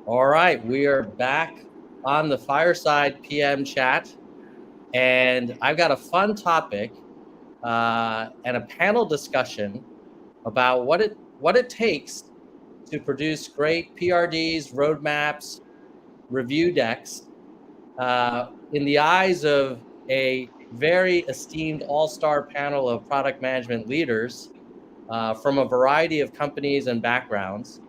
All right, we are back on the Fireside PM chat, and I've got a fun topic and a panel discussion about what it takes to produce great PRDs, roadmaps, review decks in the eyes of a very esteemed all-star panel of product management leaders from a variety of companies and backgrounds.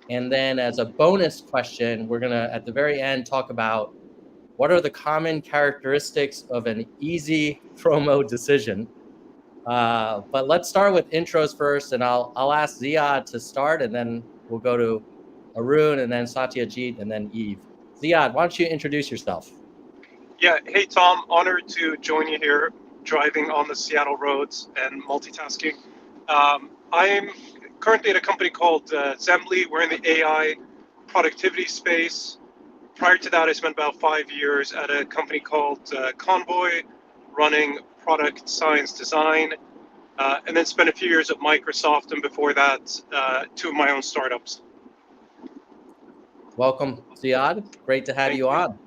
And then as a bonus question, we're going to, at the very end, talk about what are the common characteristics of an easy promo decision. But let's start with intros first, and I'll ask Ziad to start, and then we'll go to Arun, and then Satyajit, and then Eve. Ziad, why don't you introduce yourself? Yeah, hey Tom, honored to join you here, driving on the Seattle roads and multitasking. I'm currently at a company called Zembly. We're in the AI productivity space. Prior to that, I spent about 5 years at a company called Convoy, running product science design, and then spent a few years at Microsoft, and before that, two of my own startups. Welcome, Ziad. Great to have Thank you you. on.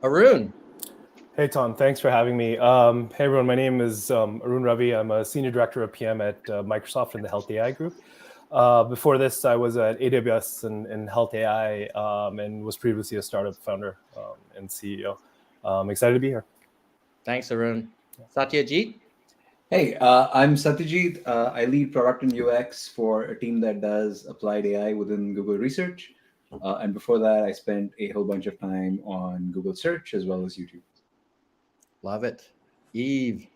Arun. Hey, Tom. Thanks for having me. Hey, everyone. My name is Arun Ravi. I'm a Senior Director of PM at Microsoft in the Health AI group. Before this, I was at AWS in Health AI and was previously a startup founder and CEO. Excited to be here. Thanks, Arun. Satyajit. Hey, I'm Satyajit. I lead product and UX for a team that does applied AI within Google Research. And before that, I spent a whole bunch of time on Google Search as well as YouTube. Love it. Eve.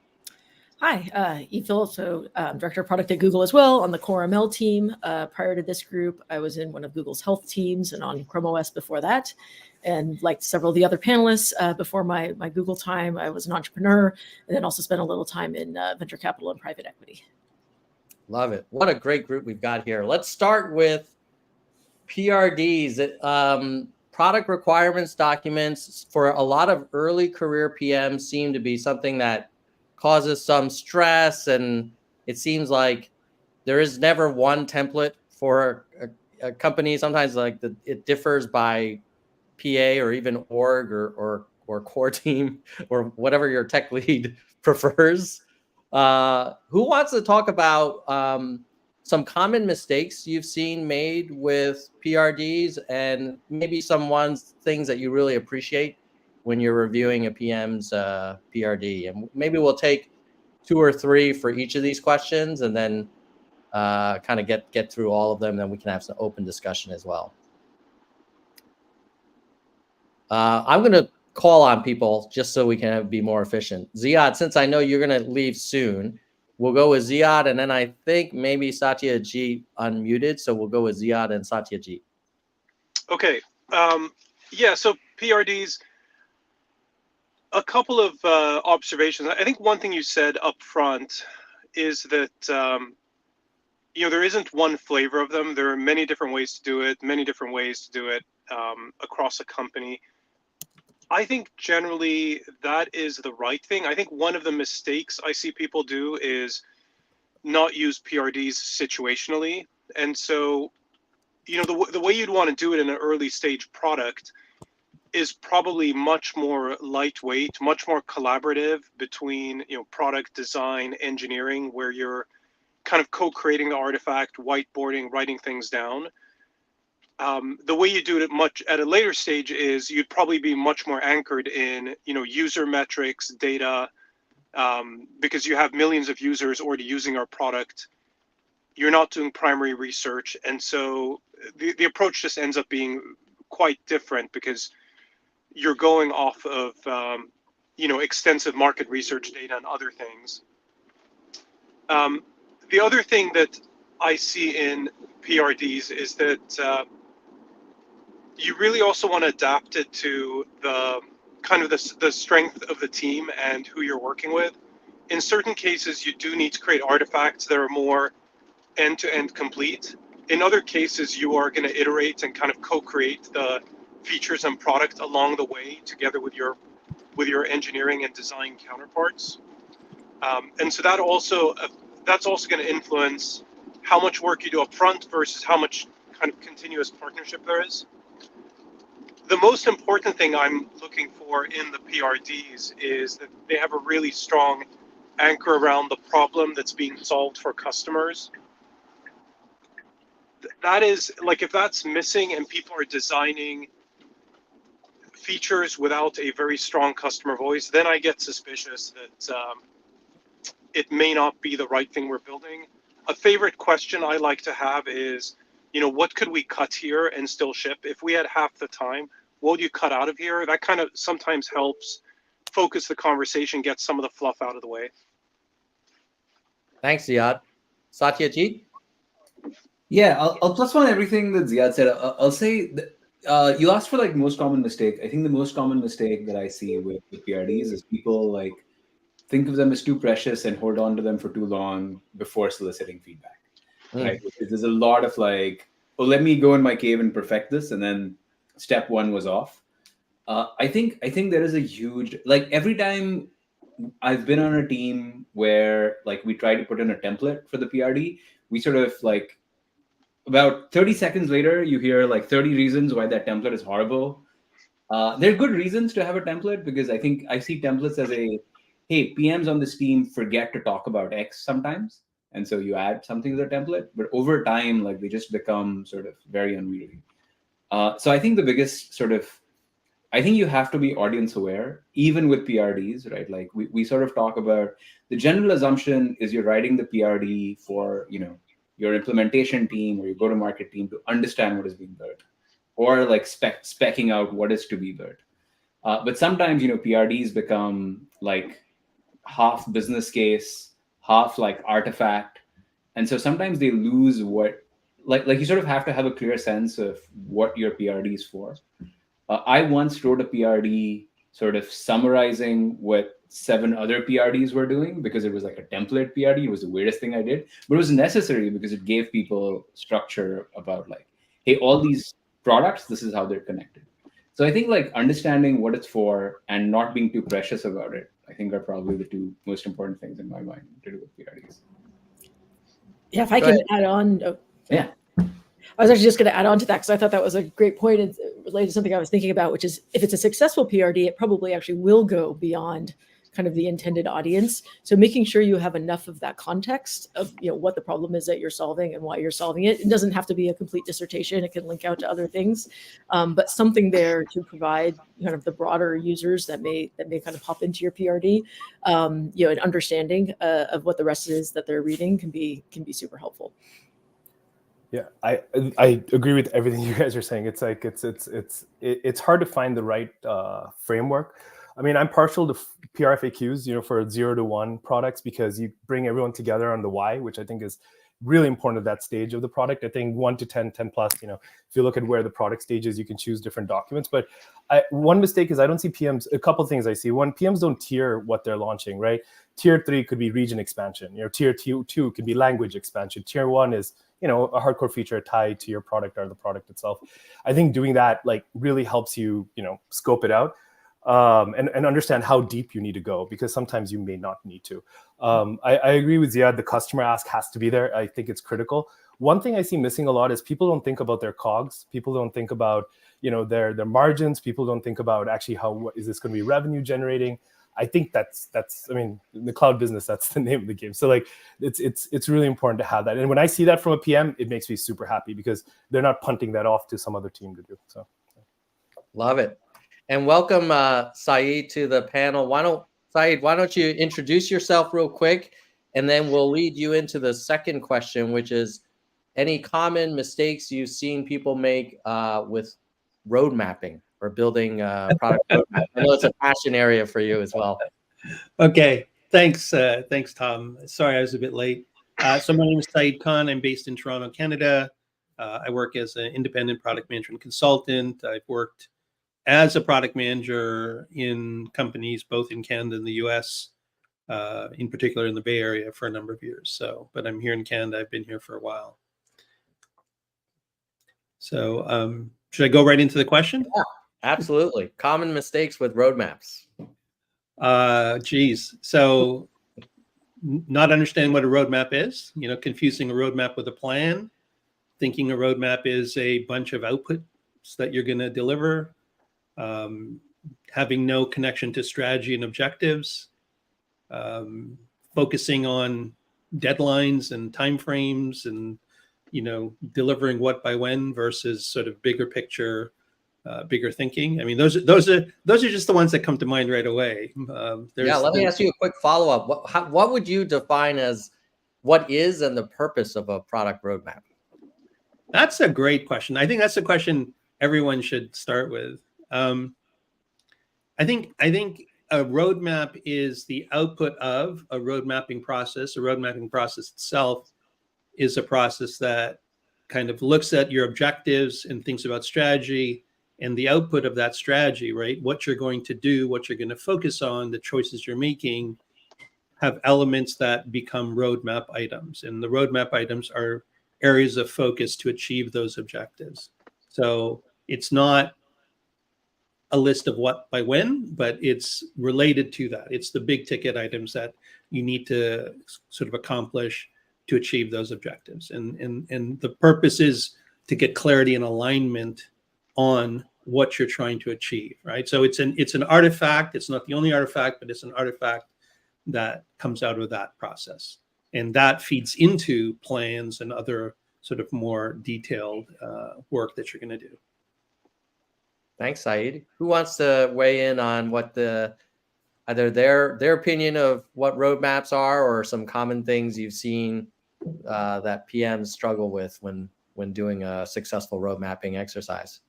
Hi, Eve Phillips, Director of Product at Google as well on the Core ML team. Prior to this group, I was in one of Google's health teams and on Chrome OS before that. And like several of the other panelists, before my Google time, I was an entrepreneur and then also spent a little time in venture capital and private equity. Love it. What a great group we've got here. Let's start with PRDs. Product requirements documents for a lot of early career PMs seem to be something that causes some stress, and it seems like there is never one template for a company. Sometimes it differs by PA or even org or core team or whatever your tech lead prefers. Who wants to talk about some common mistakes you've seen made with PRDs and maybe things that you really appreciate when you're reviewing a PM's PRD? And maybe we'll take 2 or 3 for each of these questions, and then kind of get through all of them. Then we can have some open discussion as well. I'm going to call on people just so we can be more efficient. Ziad, since I know you're going to leave soon, we'll go with Ziad, and then I think maybe Satyajit unmuted, so we'll go with Ziad and Satyajit. Okay. Yeah, so PRDs, a couple of observations. I think one thing you said up front is that there isn't one flavor of them. There are many different ways to do it, across a company. I think generally that is the right thing. I think one of the mistakes I see people do is not use PRDs situationally. And so, the way you'd want to do it in an early stage product is probably much more lightweight, much more collaborative between, product design, engineering, where you're kind of co-creating the artifact, whiteboarding, writing things down. The way you do it at a later stage is you'd probably be much more anchored in, user metrics, data, because you have millions of users already using our product. You're not doing primary research. And so the approach just ends up being quite different because you're going off of, extensive market research data and other things. The other thing that I see in PRDs is that you really also want to adapt it to the kind of the strength of the team and who you're working with. In certain cases, you do need to create artifacts that are more end-to-end complete. In other cases, you are going to iterate and kind of co-create the features and product along the way together with your engineering and design counterparts. And so that's also going to influence how much work you do up front versus how much kind of continuous partnership there is. the most important thing I'm looking for in the PRDs is that they have a really strong anchor around the problem that's being solved for customers. That is, like, if that's missing and people are designing features without a very strong customer voice, then I get suspicious that it may not be the right thing we're building. A favorite question I like to have is, what could we cut here and still ship? If we had half the time, what would you cut out of here? That kind of sometimes helps focus the conversation, get some of the fluff out of the way. Thanks, Ziad. Satyajit? Yeah, I'll plus one everything that Ziad said. I'll say that, you asked for like most common mistake. I think the most common mistake that I see with PRDs is people like think of them as too precious and hold on to them for too long before soliciting feedback. Right? There's a lot of like, oh, let me go in my cave and perfect this, and then step one was off. I think there is a huge, like, every time I've been on a team where like we try to put in a template for the PRD, we sort of like about 30 seconds later, you hear like 30 reasons why that template is horrible. There are good reasons to have a template, because I think I see templates as a, hey, PMs on this team forget to talk about X sometimes. And so you add something to the template, but over time, like they just become sort of very unwieldy. So I think the biggest sort of, I think you have to be audience aware, even with PRDs, right? Like we sort of talk about the general assumption is you're writing the PRD for, your implementation team or your go-to-market team to understand what is being built, or like specking out what is to be built. But sometimes, PRDs become like half business case, half like artifact. And so sometimes they lose what, like you sort of have to have a clear sense of what your PRD is for. I once wrote a PRD sort of summarizing what 7 other PRDs were doing, because it was like a template PRD. It was the weirdest thing I did, but it was necessary because it gave people structure about like, hey, all these products, this is how they're connected. So I think like understanding what it's for and not being too precious about it, I think are probably the 2 most important things in my mind to do with PRDs. Yeah, if I can add on. Oh, yeah. I was actually just going to add on to that, because I thought that was a great point and related to something I was thinking about, which is if it's a successful PRD, it probably actually will go beyond kind of the intended audience. So making sure you have enough of that context of what the problem is that you're solving and why you're solving it. It doesn't have to be a complete dissertation. It can link out to other things, but something there to provide kind of the broader users that may kind of hop into your PRD, an understanding of what the rest is that they're reading can be super helpful. Yeah, I agree with everything you guys are saying. It's like it's hard to find the right framework. I mean, I'm partial to PRFAQs, for 0 to 1 products, because you bring everyone together on the why, which I think is really important at that stage of the product. I think 1 to 10, 10 plus, if you look at where the product stage is, you can choose different documents. But one mistake is I don't see PMs, a couple of things I see. One, PMs don't tier what they're launching, right? Tier 3 could be region expansion. Tier 2 could be language expansion. Tier 1 is, a hardcore feature tied to your product or the product itself. I think doing that like really helps you, scope it out. And understand how deep you need to go, because sometimes you may not need to. I agree with Ziad. The customer ask has to be there. I think it's critical. One thing I see missing a lot is people don't think about their COGS. People don't think about, their margins. People don't think about actually what is this going to be revenue generating. I think that's I mean, in the cloud business, that's the name of the game. So like it's really important to have that. And when I see that from a PM, it makes me super happy, because they're not punting that off to some other team to do. So love it. And welcome, Saeed, to the panel. Why don't you introduce yourself real quick, and then we'll lead you into the second question, which is any common mistakes you've seen people make with road mapping or building product roadmap. I know it's a passion area for you as well. Okay, thanks, Tom. Sorry I was a bit late. So my name is Saeed Khan. I'm based in Toronto, Canada. I work as an independent product management consultant. I've worked as a product manager in companies both in Canada and the US, in particular in the Bay Area, for a number of years. But I'm here in Canada. I've been here for a while. So should I go right into the question? Yeah, absolutely. Common mistakes with roadmaps. So not understanding what a roadmap is, confusing a roadmap with a plan, thinking a roadmap is a bunch of outputs that you're going to deliver. having no connection to strategy and objectives, focusing on deadlines and timeframes, and delivering what by when versus sort of bigger picture, bigger thinking. I mean, those are just the ones that come to mind right away. Let me ask you a quick follow-up. What would you define as what is and the purpose of a product roadmap? That's a great question. I think that's a question everyone should start with. I think a roadmap is the output of a road mapping process. A road mapping process itself is a process that kind of looks at your objectives and thinks about strategy and the output of that strategy, right? What you're going to do, what you're going to focus on, the choices you're making have elements that become roadmap items. And the roadmap items are areas of focus to achieve those objectives. So it's not a list of what by when, but it's related to that. It's the big ticket items that you need to sort of accomplish to achieve those objectives. And the purpose is to get clarity and alignment on what you're trying to achieve, right? So it's an artifact. It's not the only artifact, but it's an artifact that comes out of that process. And that feeds into plans and other sort of more detailed work that you're going to do. Thanks, Saeed. Who wants to weigh in on what either their opinion of what roadmaps are, or some common things you've seen that PMs struggle with when doing a successful road mapping exercise?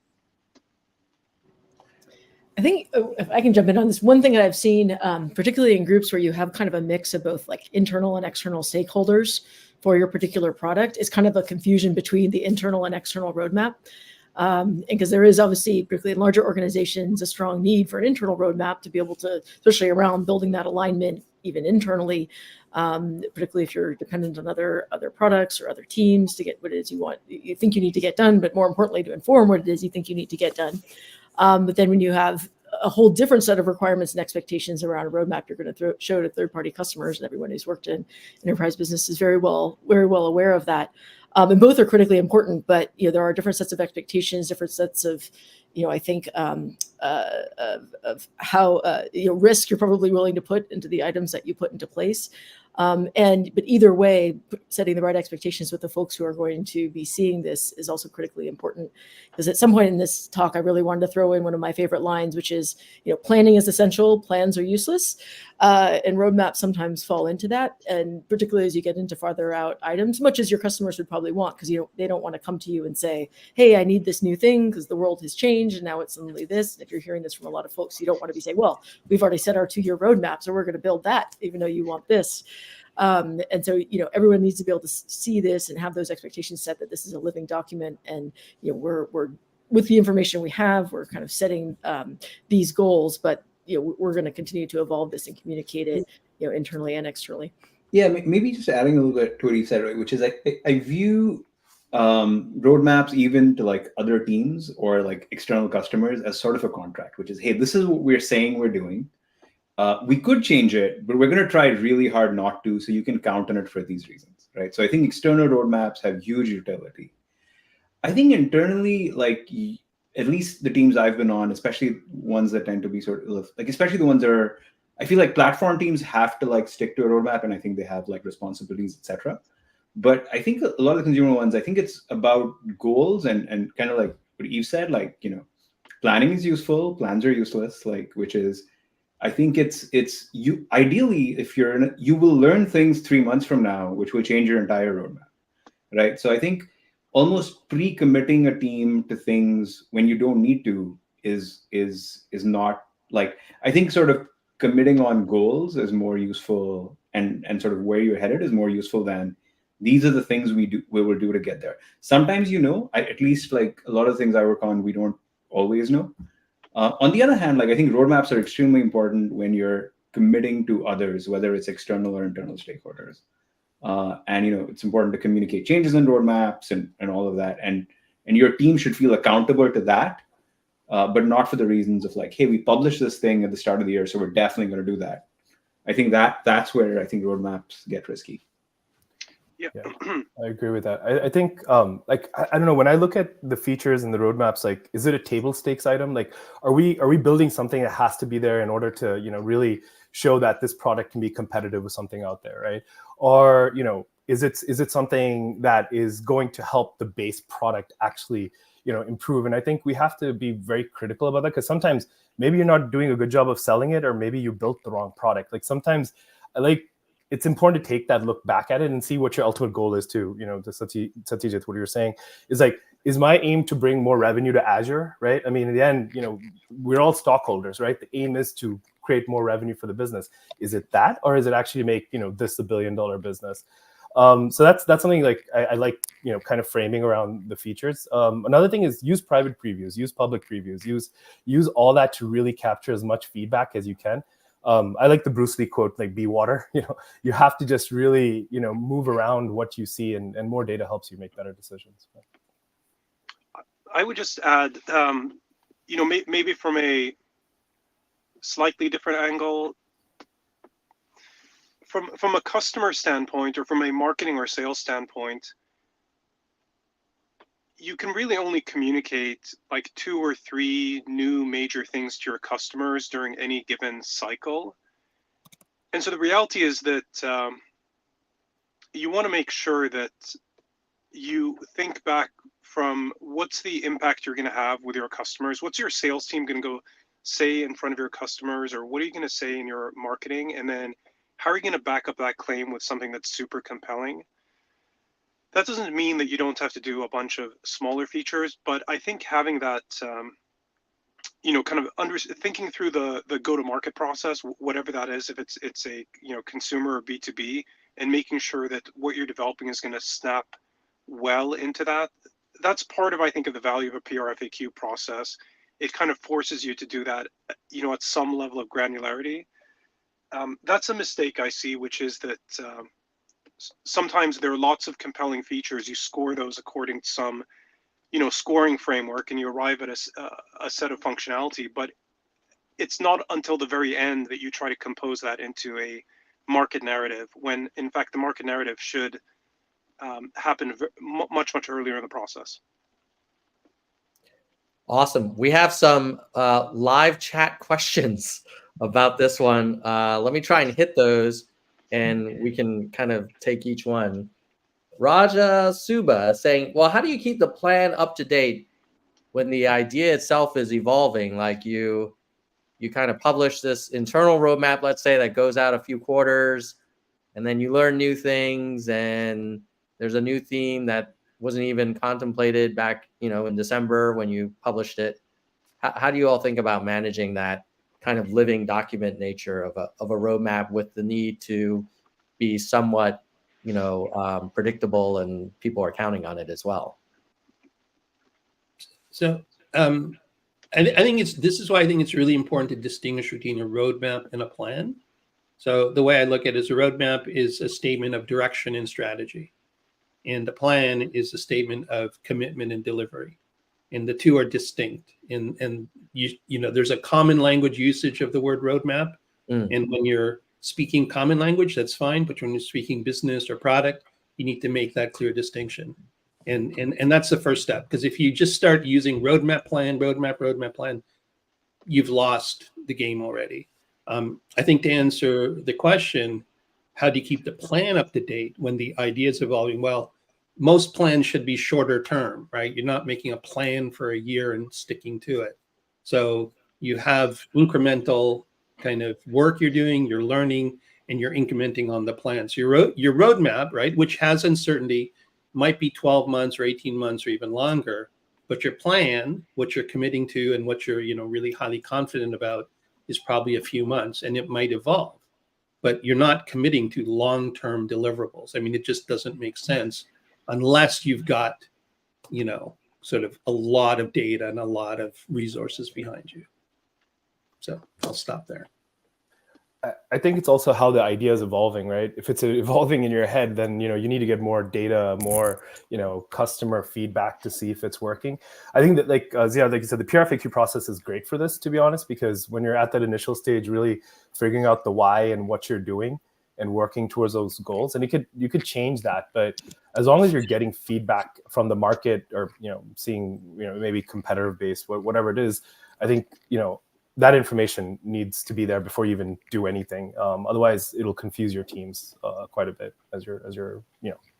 I think if I can jump in on this, one thing that I've seen, particularly in groups where you have kind of a mix of both like internal and external stakeholders for your particular product, is kind of a confusion between the internal and external roadmap. And because there is obviously, particularly in larger organizations, a strong need for an internal roadmap to be able to, especially around building that alignment even internally, particularly if you're dependent on other products or other teams to get what it is you think you need to get done, but more importantly to inform what it is you think you need to get done. But then when you have a whole different set of requirements and expectations around a roadmap, you're going to show to third-party customers, and everyone who's worked in enterprise business is very well aware of that. And both are critically important, but there are different sets of expectations, different sets of, I think of how risk you're probably willing to put into the items that you put into place. But either way, setting the right expectations with the folks who are going to be seeing this is also critically important. Because at some point in this talk, I really wanted to throw in one of my favorite lines, which is, planning is essential, plans are useless. And roadmaps sometimes fall into that. And particularly as you get into farther out items, much as your customers would probably want, because they don't want to come to you and say, hey, I need this new thing because the world has changed and now it's suddenly this. And if you're hearing this from a lot of folks, you don't want to be saying, well, we've already set our 2-year roadmap, so we're going to build that, even though you want this. And so, everyone needs to be able to see this and have those expectations set that this is a living document. And, we're with the information we have, we're kind of setting these goals, but, we're going to continue to evolve this and communicate it, internally and externally. Yeah, maybe just adding a little bit to what you said, right, which is I view roadmaps even to like other teams or like external customers as sort of a contract, which is, hey, this is what we're saying we're doing. We could change it, but we're going to try really hard not to, so you can count on it for these reasons, right? So I think external roadmaps have huge utility. I think internally, like at least the teams I've been on, especially ones that tend to be sort of like, especially the ones that are, I feel like platform teams have to like stick to a roadmap, and I think they have like responsibilities, etc. But I think a lot of the consumer ones, I think it's about goals and kind of like what Eve said, like, planning is useful, plans are useless, like, which is, I think it's you ideally, if you will learn things 3 months from now, which will change your entire roadmap, right? So I think almost pre-committing a team to things when you don't need to is not like, I think sort of committing on goals is more useful, and sort of where you're headed is more useful than these are the things we will do to get there. Sometimes, at least like a lot of things I work on, we don't always know. On the other hand, like I think roadmaps are extremely important when you're committing to others, whether it's external or internal stakeholders. And it's important to communicate changes in roadmaps and all of that. And your team should feel accountable to that, but not for the reasons of like, hey, we published this thing at the start of the year, so we're definitely going to do that. I think that's where I think roadmaps get risky. Yeah. I agree with that. I think like I don't know, when I look at the features and the roadmaps, like is it a table stakes item? Like are we building something that has to be there in order to, you know, really show that this product can be competitive with something out there, right? Or, you know, is it something that is going to help the base product actually, you know, improve? And I think we have to be very critical about that, because sometimes maybe you're not doing a good job of selling it, or maybe you built the wrong product. Like sometimes like it's important to take that look back at it and see what your ultimate goal is too. You know, the Satyajit, what you're saying is like, is my aim to bring more revenue to Azure, right? I mean, in the end, you know, we're all stockholders, right? The aim is to create more revenue for the business. Is it that, or is it actually to make, you know, this $1 billion business? So that's something like I like, you know, kind of framing around the features. Another thing is use private previews, use public previews, use all that to really capture as much feedback as you can. I like the Bruce Lee quote, like be water. You know, you have to just really, you know, move around what you see, and more data helps you make better decisions. I would just add, you know, maybe from a slightly different angle, from a customer standpoint or from a marketing or sales standpoint, you can really only communicate like 2 or 3 new major things to your customers during any given cycle. And so the reality is that you want to make sure that you think back from what's the impact you're going to have with your customers. What's your sales team going to go say in front of your customers, or what are you going to say in your marketing? And then how are you going to back up that claim with something that's super compelling? That doesn't mean that you don't have to do a bunch of smaller features, but I think having that, you know, kind of thinking through the go-to-market process, whatever that is, if it's a, you know, consumer or B2B, and making sure that what you're developing is going to snap well into that. That's part of, I think, of the value of a PR FAQ process. It kind of forces you to do that, you know, at some level of granularity. That's a mistake I see, which is that sometimes there are lots of compelling features. You score those according to some, you know, scoring framework, and you arrive at a set of functionality, but it's not until the very end that you try to compose that into a market narrative, when in fact the market narrative should happen much earlier in the process. Awesome. We have some live chat questions about this one. Let me try and hit those, and we can kind of take each one. Raja Suba saying, well, how do you keep the plan up to date when the idea itself is evolving? Like you kind of publish this internal roadmap, let's say, that goes out a few quarters, and then you learn new things, and there's a new theme that wasn't even contemplated back, you know, in December when you published it. How do you all think about managing that kind of living document nature of a roadmap with the need to be somewhat, you know, predictable, and people are counting on it as well? So I think this is why I think it's really important to distinguish between a roadmap and a plan. So the way I look at it is a roadmap is a statement of direction and strategy, and the plan is a statement of commitment and delivery, and the two are distinct. And you know, there's a common language usage of the word roadmap, and when you're speaking common language, that's fine. But when you're speaking business or product, you need to make that clear distinction. And that's the first step, because if you just start using roadmap plan, you've lost the game already. I think to answer the question, how do you keep the plan up to date when the idea is evolving? Well, most plans should be shorter term, right? You're not making a plan for a year and sticking to it. So you have incremental kind of work you're doing, you're learning, and you're incrementing on the plan. So your roadmap, right, which has uncertainty, might be 12 months or 18 months or even longer, but your plan, what you're committing to and what you're, you know, really highly confident about, is probably a few months, and it might evolve, but you're not committing to long-term deliverables. I mean, it just doesn't make sense unless you've got, you know, sort of a lot of data and a lot of resources behind you. So I'll stop there. I think it's also how the idea is evolving, right? If it's evolving in your head, then, you know, you need to get more data, more, you know, customer feedback to see if it's working. I think that, like Ziad, like you said, the PRFAQ process is great for this, to be honest, because when you're at that initial stage, really figuring out the why and what you're doing, and working towards those goals. And you could change that, but as long as you're getting feedback from the market, or seeing maybe competitive based, whatever it is, I think that information needs to be there before you even do anything. Otherwise, it'll confuse your teams quite a bit as you're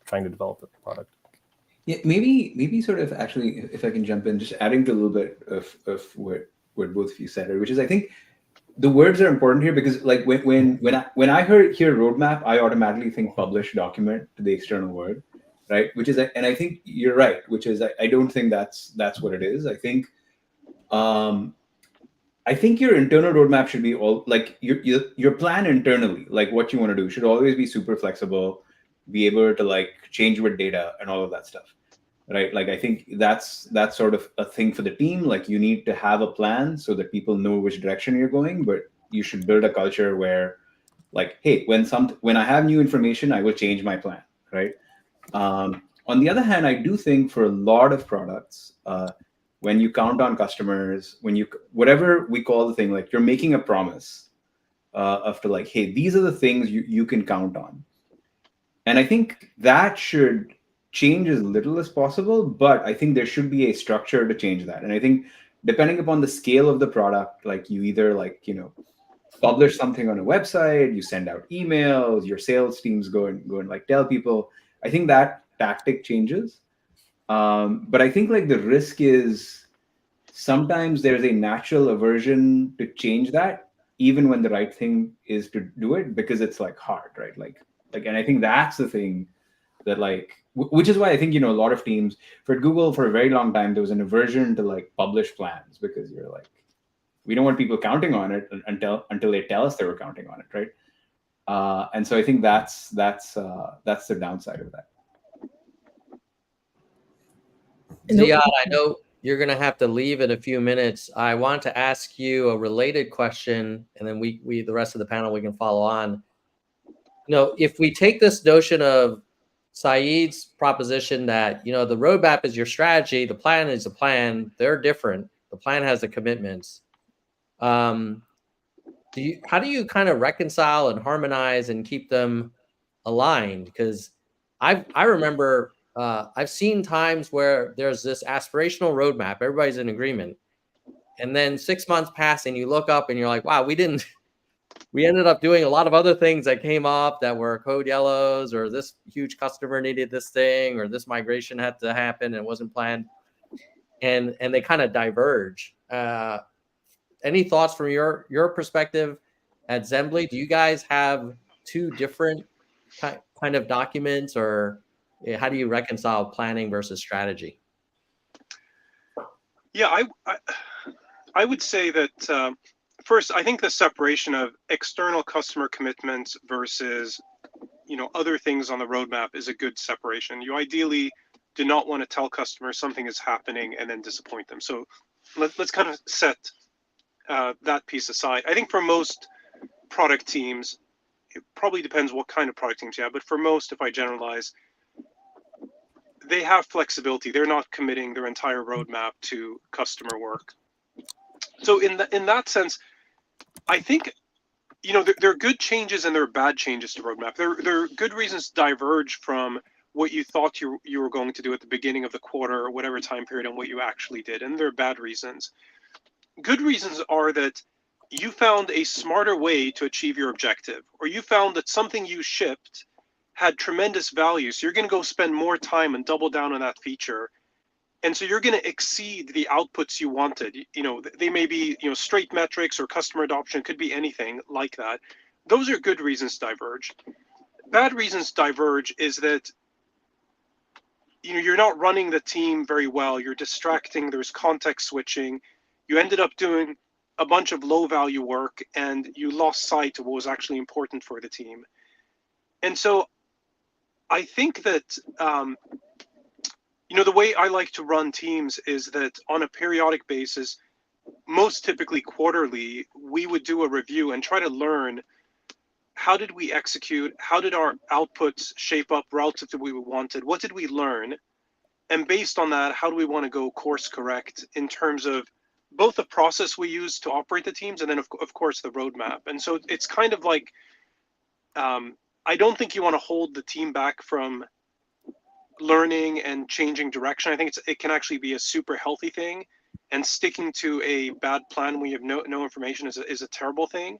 trying to develop the product. Yeah, maybe sort of actually, if I can jump in, just adding to a little bit of what both of you said, which is, I think the words are important here, because like when I hear roadmap, I automatically think publish document to the external world, right? Which is, and I think you're right, which is I don't think that's what it is. I think your internal roadmap should be all like your plan internally, like what you want to do, should always be super flexible, be able to like change with data and all of that stuff, right? Like I think that's sort of a thing for the team. Like you need to have a plan so that people know which direction you're going, but you should build a culture where, like, hey, when I have new information, I will change my plan, right? On the other hand, I do think for a lot of products, when you count on customers, whatever we call the thing, like you're making a promise of to like, hey, these are the things you can count on. And I think that should change as little as possible, but I think there should be a structure to change that. And I think depending upon the scale of the product, like you either publish something on a website, you send out emails, your sales teams go and like tell people. I think that tactic changes. But I think like the risk is sometimes there's a natural aversion to change that, even when the right thing is to do it, because it's like hard, right? Like, and I think that's the thing that which is why I think, a lot of teams for Google for a very long time, there was an aversion to like publish plans, because you're like, we don't want people counting on it until they tell us they were counting on it, right? And so I think that's the downside of that. Ziad, I know you're going to have to leave in a few minutes. I want to ask you a related question, and then we the rest of the panel, we can follow on. If we take this notion of Saeed's proposition that, the roadmap is your strategy, the plan is the plan, they're different. The plan has the commitments. How do you kind of reconcile and harmonize and keep them aligned? Because I remember I've seen times where there's this aspirational roadmap, everybody's in agreement, and then 6 months pass and you look up and you're like, wow, we ended up doing a lot of other things that came up that were code yellows, or this huge customer needed this thing, or this migration had to happen and it wasn't planned, and they kind of diverge. Any thoughts from your perspective at Zembly? Do you guys have two different kind of documents, or how do you reconcile planning versus strategy? Yeah, I would say that first, I think the separation of external customer commitments versus other things on the roadmap is a good separation. You ideally do not want to tell customers something is happening and then disappoint them. So let's kind of set that piece aside. I think for most product teams, it probably depends what kind of product teams you have, but for most, if I generalize, they have flexibility. They're not committing their entire roadmap to customer work. So in that sense, I think there are good changes and there are bad changes to roadmap. There are good reasons to diverge from what you thought you were going to do at the beginning of the quarter or whatever time period and what you actually did, and there are bad reasons. Good reasons are that you found a smarter way to achieve your objective, or you found that something you shipped had tremendous value, so you're going to go spend more time and double down on that feature. And so you're going to exceed the outputs you wanted. They may be, straight metrics or customer adoption, it could be anything like that. Those are good reasons to diverge. Bad reasons to diverge is that, you're not running the team very well. You're distracting, there's context switching. You ended up doing a bunch of low value work and you lost sight of what was actually important for the team. And so I think that, the way I like to run teams is that on a periodic basis, most typically quarterly, we would do a review and try to learn, how did we execute? How did our outputs shape up relative to what we wanted? What did we learn? And based on that, how do we want to go course correct in terms of both the process we use to operate the teams and then, of course, the roadmap. And so it's kind of like I don't think you want to hold the team back from learning and changing direction. I think it can actually be a super healthy thing, and sticking to a bad plan when you have no information is a terrible thing.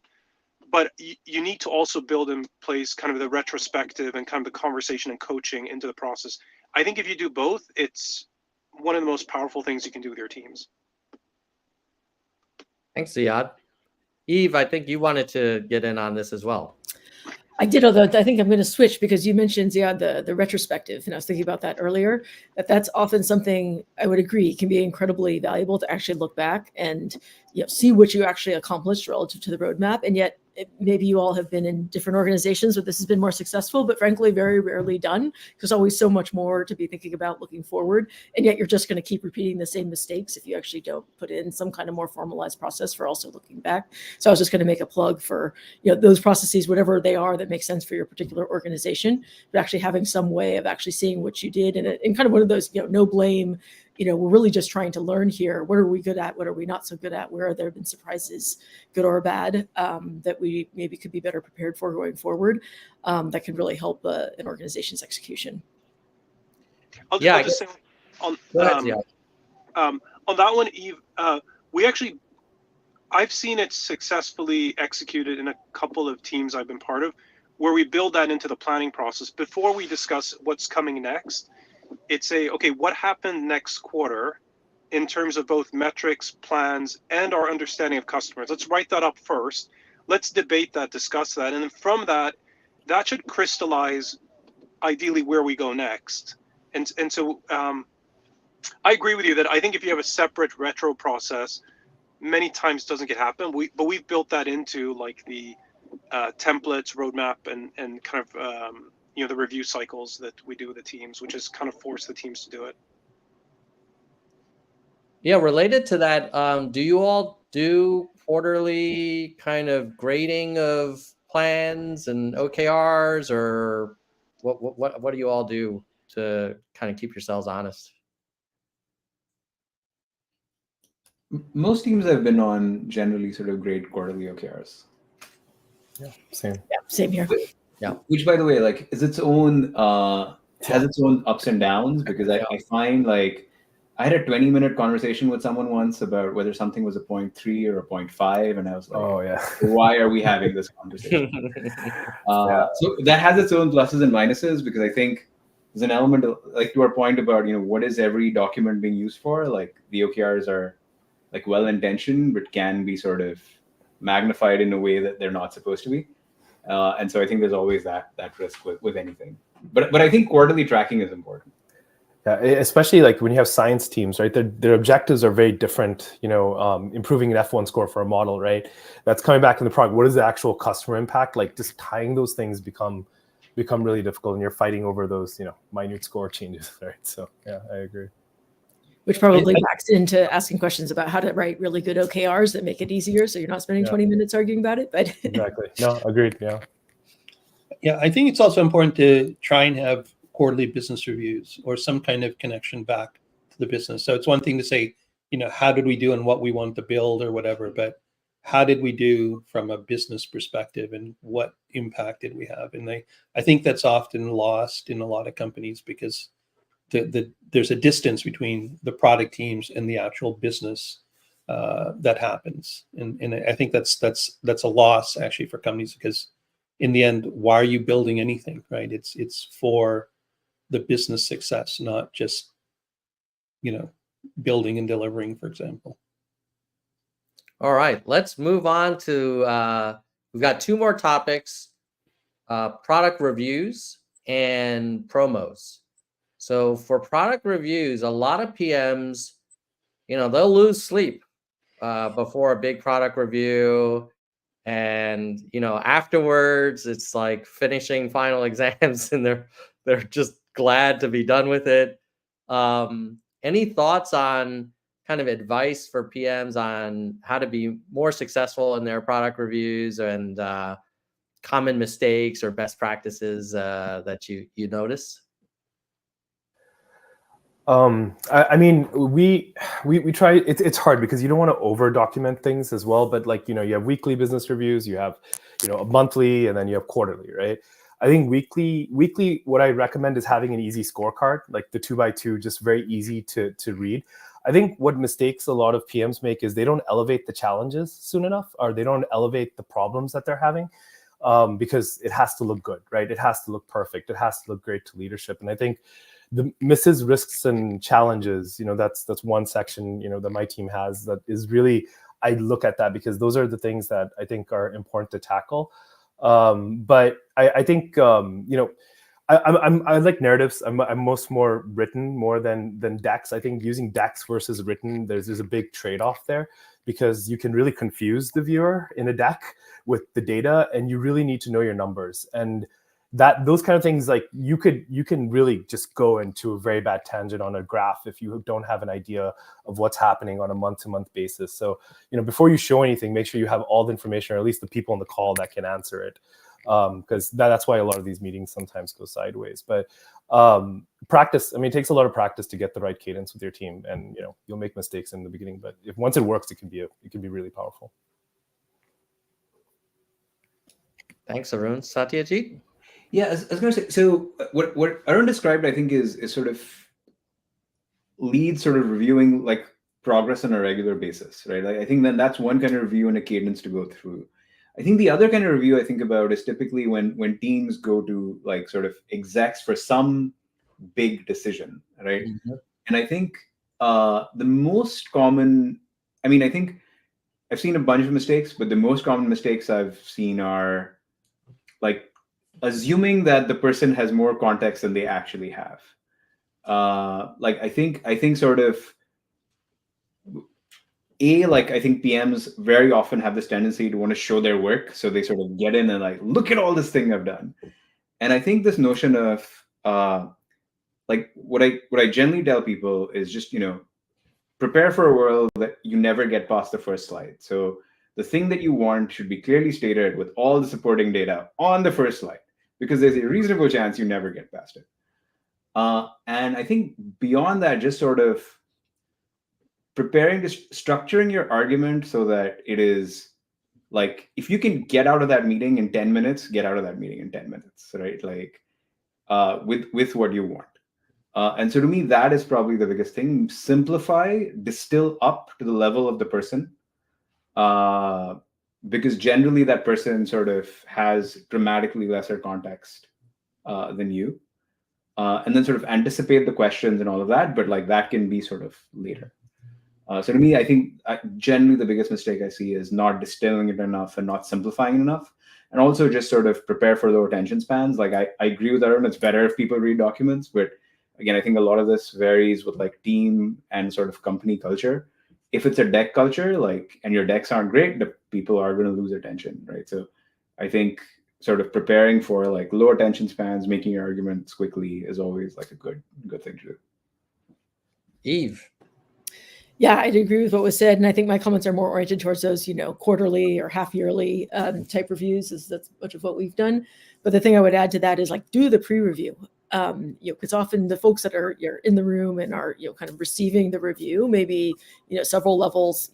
But you need to also build in place kind of the retrospective and kind of the conversation and coaching into the process. I think if you do both, it's one of the most powerful things you can do with your teams. Thanks, Ziad. Eve, I think you wanted to get in on this as well. I did, although I think I'm going to switch because you mentioned, Ziad, the retrospective, and I was thinking about that earlier, that's often something I would agree can be incredibly valuable to actually look back and see what you actually accomplished relative to the roadmap. And yet maybe you all have been in different organizations where this has been more successful, but frankly, very rarely done. There's always so much more to be thinking about looking forward. And yet you're just going to keep repeating the same mistakes if you actually don't put in some kind of more formalized process for also looking back. So I was just going to make a plug for those processes, whatever they are that make sense for your particular organization, but actually having some way of actually seeing what you did and kind of one of those, no blame, we're really just trying to learn here. What are we good at? What are we not so good at? Where have there been surprises, good or bad, that we maybe could be better prepared for going forward? That can really help an organization's execution. I'll just say on that one, Eve, I've seen it successfully executed in a couple of teams I've been part of, where we build that into the planning process before we discuss what's coming next. It's okay, what happened next quarter in terms of both metrics, plans, and our understanding of customers? Let's write that up first. Let's debate that, discuss that. And then from that should crystallize ideally where we go next. And so I agree with you that I think if you have a separate retro process, many times doesn't get happen. But we've built that into like the templates, roadmap, and kind of the review cycles that we do with the teams, which has kind of forced the teams to do it. Yeah, related to that, do you all do quarterly kind of grading of plans and OKRs, or what do you all do to kind of keep yourselves honest? Most teams I've been on generally sort of grade quarterly OKRs. Yeah, same. Yeah, same here. Yeah. Which, by the way, like is its own has its own ups and downs, because I find like I had a 20-minute conversation with someone once about whether something was a 0.3 or a 0.5, and I was like, oh yeah, why are we having this conversation? So that has its own pluses and minuses, because I think there's an element of, like, to our point about what is every document being used for. Like the OKRs are like well-intentioned, but can be sort of magnified in a way that they're not supposed to be. And so I think there's always that risk with anything. But I think quarterly tracking is important. Yeah, especially like when you have science teams, right? Their objectives are very different. Improving an F1 score for a model, right? That's coming back in the product. What is the actual customer impact? Like just tying those things become really difficult, and you're fighting over those minute score changes, right? So yeah, I agree. Which probably backs into asking questions about how to write really good OKRs that make it easier, so you're not spending 20 minutes arguing about it. But exactly, no, agreed. Yeah, I think it's also important to try and have quarterly business reviews or some kind of connection back to the business. So it's one thing to say, how did we do and what we want to build or whatever, but how did we do from a business perspective and what impact did we have? And I think that's often lost in a lot of companies, because there's a distance between the product teams and the actual business that happens. And I think that's a loss actually for companies, because in the end, why are you building anything, right? It's for the business success, not just building and delivering, for example. All right, let's move on to we've got two more topics: product reviews and promos. So for product reviews, a lot of PMs, they'll lose sleep before a big product review. And, afterwards it's like finishing final exams and they're just glad to be done with it. Any thoughts on kind of advice for PMs on how to be more successful in their product reviews, and common mistakes or best practices that you notice? I mean, we try. It's hard because you don't want to over document things as well. But like you have weekly business reviews, you have a monthly, and then you have quarterly, right? I think weekly, what I recommend is having an easy scorecard, like the 2x2, just very easy to read. I think what mistakes a lot of PMs make is they don't elevate the challenges soon enough, or they don't elevate the problems that they're having, because it has to look good, right? It has to look perfect. It has to look great to leadership. And I think the misses, risks, and challenges, that's one section, that my team has that is really, I look at that because those are the things that I think are important to tackle. But I think, I like narratives. I'm most more written more than decks. I think using decks versus written, there's a big trade-off there, because you can really confuse the viewer in a deck with the data, and you really need to know your numbers. And those kind of things, like you can really just go into a very bad tangent on a graph if you don't have an idea of what's happening on a month-to-month basis. So, before you show anything, make sure you have all the information, or at least the people on the call that can answer it. Because that's why a lot of these meetings sometimes go sideways. But practice, it takes a lot of practice to get the right cadence with your team, and you'll make mistakes in the beginning, but if once it works, it can be really powerful. Thanks, Arun. Satyajit? Yeah, I was going to say, so what Arun described, I think, is sort of leads sort of reviewing like progress on a regular basis, right? Like, I think then that's one kind of review and a cadence to go through. I think the other kind of review I think about is typically when teams go to like sort of execs for some big decision, right? Mm-hmm. And I think the most common, I think I've seen a bunch of mistakes, but the most common mistakes I've seen are like assuming that the person has more context than they actually have. Like I think sort of I think PMs very often have this tendency to want to show their work. So they sort of get in and like, look at all this thing I've done. And I think this notion of like what I generally tell people is just, prepare for a world that you never get past the first slide. So the thing that you want should be clearly stated with all the supporting data on the first slide, because there's a reasonable chance you never get past it. And I think beyond that, just sort of structuring your argument so that it is like, if you can get out of that meeting in 10 minutes, get out of that meeting in 10 minutes, right? Like with what you want. And so to me, that is probably the biggest thing. Simplify, distill up to the level of the person. Because generally that person sort of has dramatically lesser context than you. And then sort of anticipate the questions and all of that, but like that can be sort of later. So to me, I think generally the biggest mistake I see is not distilling it enough and not simplifying it enough. And also just sort of prepare for low attention spans. Like I agree with Arun, it's better if people read documents, but again, I think a lot of this varies with like team and sort of company culture. If it's a deck culture, like, and your decks aren't great, the people are going to lose attention, right? So I think sort of preparing for like low attention spans, making your arguments quickly is always like a good thing to do. Eve. Yeah, I'd agree with what was said. And I think my comments are more oriented towards those, quarterly or half yearly type reviews, is that's much of what we've done. But the thing I would add to that is like, do the pre-review. Because often the folks that are in the room and are kind of receiving the review, maybe several levels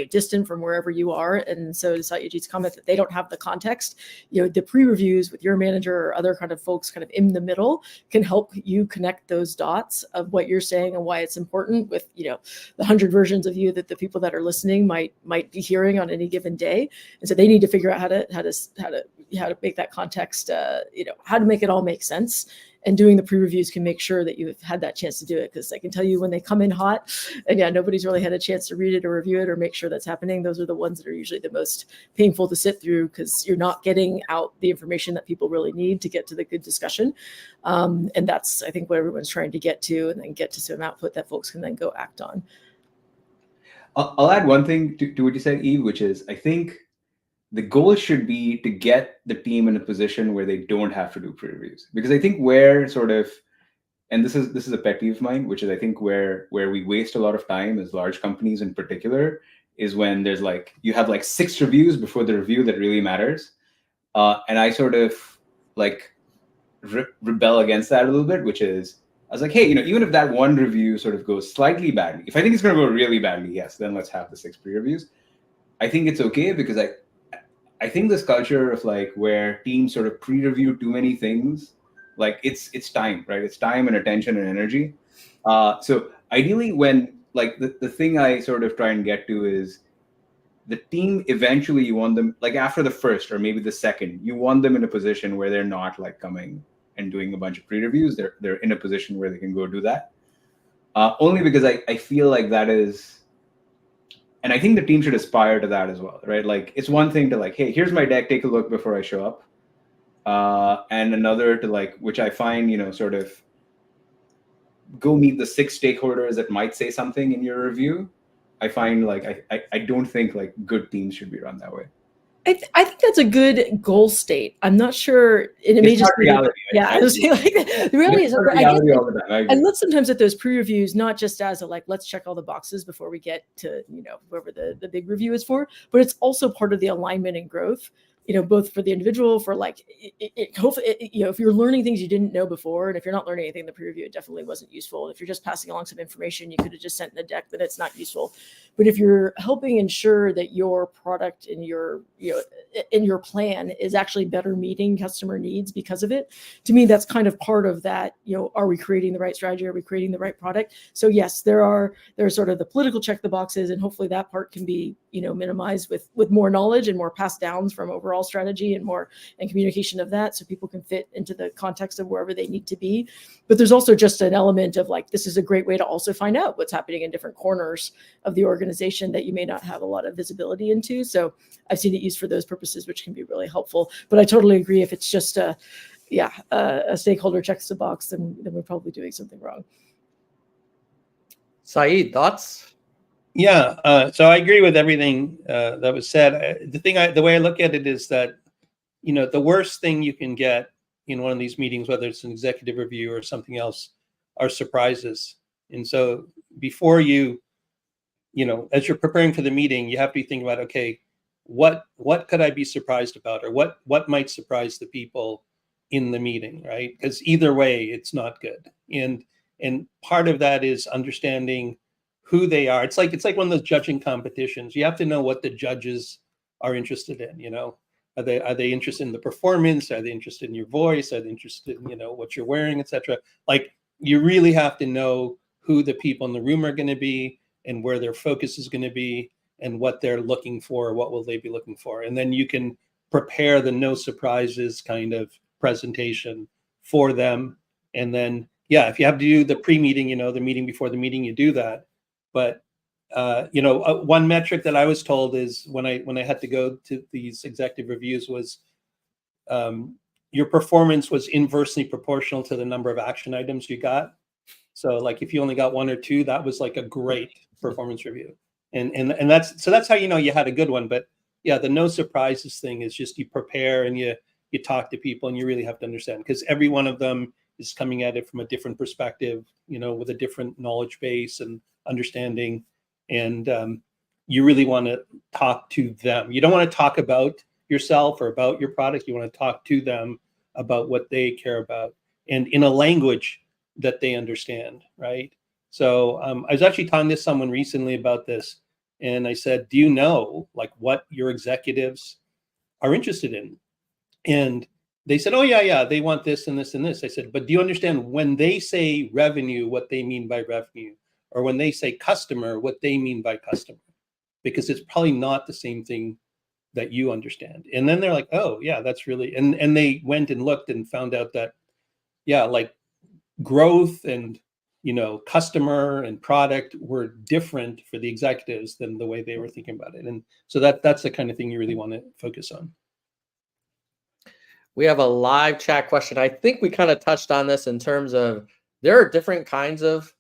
distant from wherever you are, and so to Satyajit's comment that they don't have the context, the pre-reviews with your manager or other kind of folks kind of in the middle can help you connect those dots of what you're saying and why it's important with the 100 versions of you that the people that are listening might be hearing on any given day, and so they need to figure out how to make that context, how to make it all make sense. And doing the pre-reviews can make sure that you've had that chance to do it, because I can tell you when they come in hot and nobody's really had a chance to read it or review it or make sure that's happening, those are the ones that are usually the most painful to sit through, because you're not getting out the information that people really need to get to the good discussion. And that's, I think, what everyone's trying to get to, and then get to some output that folks can then go act on. I'll add one thing to what you said, Eve, which is I think the goal should be to get the team in a position where they don't have to do pre-reviews, because I think where sort of, and this is a pet peeve of mine, which is I think where we waste a lot of time as large companies in particular, is when there's like, you have like 6 reviews before the review that really matters. And I sort of like rebel against that a little bit, which is, I was like, hey, even if that one review sort of goes slightly badly, if I think it's going to go really badly, yes, then let's have the 6 pre-reviews. I think it's okay, because I think this culture of like where teams sort of pre-review too many things, like it's time, right? It's time and attention and energy. So ideally, when like the thing I sort of try and get to is the team eventually you want them like after the first or maybe the second, you want them in a position where they're not like coming and doing a bunch of pre-reviews. They're in a position where they can go do that. Only because I feel like that is, and I think the team should aspire to that as well, right? Like it's one thing to like, hey, here's my deck, take a look before I show up. And another to like, which I find, sort of go meet the 6 stakeholders that might say something in your review. I find like, I don't think like good teams should be run that way. I think that's a good goal state. I'm not sure, and it may It's just not be reality. yeah. I was saying like the reality It's is, not I guess reality all the time. I I agree. look sometimes at those pre-reviews not just as a like let's check all the boxes before we get to whoever the big review is for, but it's also part of the alignment and growth. Both for the individual, for like hopefully, if you're learning things you didn't know before, and if you're not learning anything in the pre-review, it definitely wasn't useful. If you're just passing along some information, you could have just sent in a deck, but it's not useful. But if you're helping ensure that your product and your in your plan is actually better meeting customer needs because of it, to me that's kind of part of that. Are we creating the right strategy? Are we creating the right product? So yes, there's sort of the political check the boxes, and hopefully that part can be minimized with more knowledge and more passed downs from overall strategy and more and communication of that, so people can fit into the context of wherever they need to be. But there's also just an element of like, this is a great way to also find out what's happening in different corners of the organization that you may not have a lot of visibility into. So I've seen it used for those purposes, which can be really helpful. But I totally agree, if it's just a stakeholder checks the box, then we're probably doing something wrong. Saeed, thoughts? Yeah, so I agree with everything that was said. The way I look at it is that, the worst thing you can get in one of these meetings, whether it's an executive review or something else, are surprises. And so before as you're preparing for the meeting, you have to be thinking about, okay, what could I be surprised about, or what might surprise the people in the meeting, right? Because either way, it's not good. And part of that is understanding who they are. It's like one of those judging competitions. You have to know what the judges are interested in. Are they interested in the performance? Are they interested in your voice? Are they interested in what you're wearing, etc.? Like, you really have to know who the people in the room are going to be, and where their focus is going to be, and what they're looking for, what will they be looking for. And then you can prepare the no surprises kind of presentation for them. And then, if you have to do the pre-meeting, the meeting before the meeting, you do that. But one metric that I was told is when I had to go to these executive reviews was your performance was inversely proportional to the number of action items you got. So like if you only got 1 or 2, that was like a great performance review. And that's how you had a good one. But yeah, the no surprises thing is just you prepare and you talk to people, and you really have to understand, because every one of them is coming at it from a different perspective, with a different knowledge base and understanding. And you really want to talk to them. You don't want to talk about yourself or about your product. You want to talk to them about what they care about, and in a language that they understand, right? So I was actually talking to someone recently about this, and I said, do you know like what your executives are interested in? And they said, oh yeah, they want this and this and this. I said, but do you understand when they say revenue, what they mean by revenue? Or when they say customer, what they mean by customer? Because it's probably not the same thing that you understand. And then they're like, oh yeah, that's really, and they went and looked and found out that, yeah, like growth and customer and product were different for the executives than the way they were thinking about it. And so that's the kind of thing you really want to focus on. We have a live chat question. I think we kind of touched on this in terms of there are different kinds of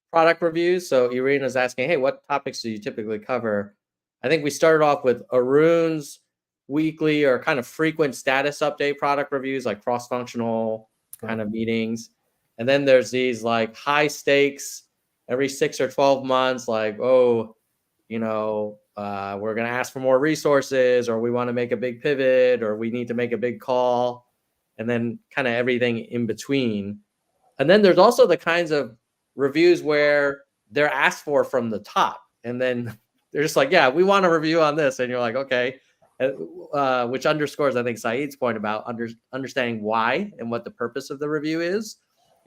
product reviews. So Irina's asking, hey, what topics do you typically cover? I think we started off with Arun's weekly or kind of frequent status update product reviews, like cross-functional kind of meetings. And then there's these like high stakes every 6 or 12 months, like, we're going to ask for more resources, or we want to make a big pivot, or we need to make a big call, and then kind of everything in between. And then there's also the kinds of reviews where they're asked for from the top, and then they're just like, yeah, we want a review on this. And you're like, okay, which underscores, I think, Saeed's point about understanding why and what the purpose of the review is,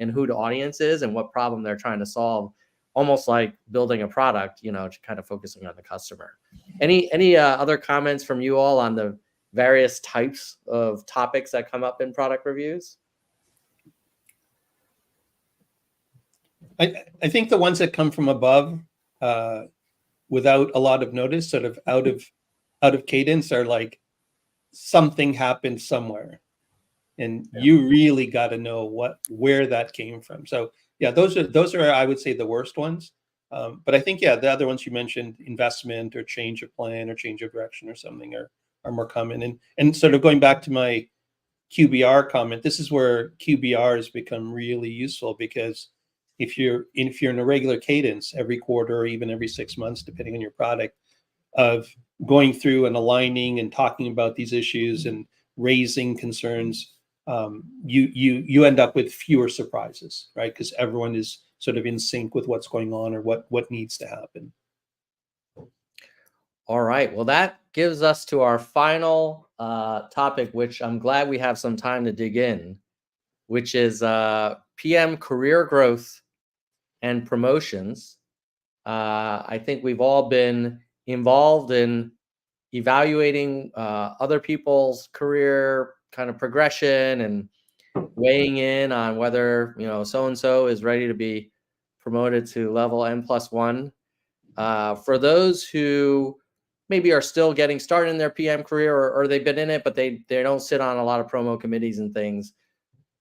and who the audience is, and what problem they're trying to solve. Almost like building a product, kind of focusing on the customer. Any other comments from you all on the various types of topics that come up in product reviews? I think the ones that come from above, without a lot of notice, sort of out of cadence, are like something happened somewhere, and you really got to know where that came from. So yeah, those are I would say the worst ones. But I think the other ones you mentioned, investment or change of plan or change of direction or something, are more common. And sort of going back to my QBR comment, this is where QBRs become really useful, because if you're in a regular cadence every quarter or even every 6 months, depending on your product, of going through and aligning and talking about these issues and raising concerns, you end up with fewer surprises, right? Because everyone is sort of in sync with what's going on or what needs to happen. All right. Well, that gives us to our final topic, which I'm glad we have some time to dig in, which is PM career growth and promotions. I think we've all been involved in evaluating other people's career kind of progression and weighing in on whether, so-and-so is ready to be promoted to level N+1. For those who maybe are still getting started in their PM career, or they've been in it, but they don't sit on a lot of promo committees and things,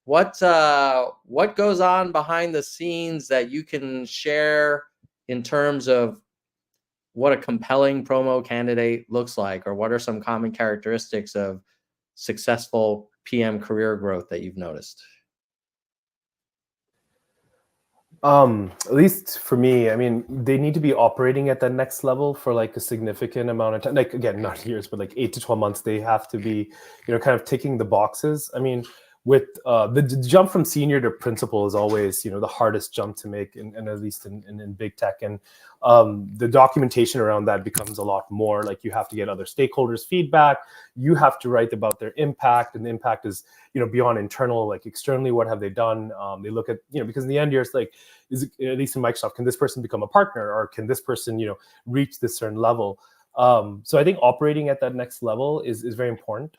what goes on behind the scenes that you can share in terms of what a compelling promo candidate looks like, or what are some common characteristics of successful PM career growth that you've noticed? At least for me, I mean, they need to be operating at that next level for like a significant amount of time. Like, again, not years, but like 8 to 12 months. They have to be, kind of ticking the boxes. I mean, with the jump from senior to principal is always, the hardest jump to make, and at least in big tech. And the documentation around that becomes a lot more. Like, you have to get other stakeholders' feedback. You have to write about their impact, and the impact is, beyond internal, like externally, what have they done? They look at, because in the end, you're like, is it, at least in Microsoft, can this person become a partner, or can this person, reach this certain level? So I think operating at that next level is very important.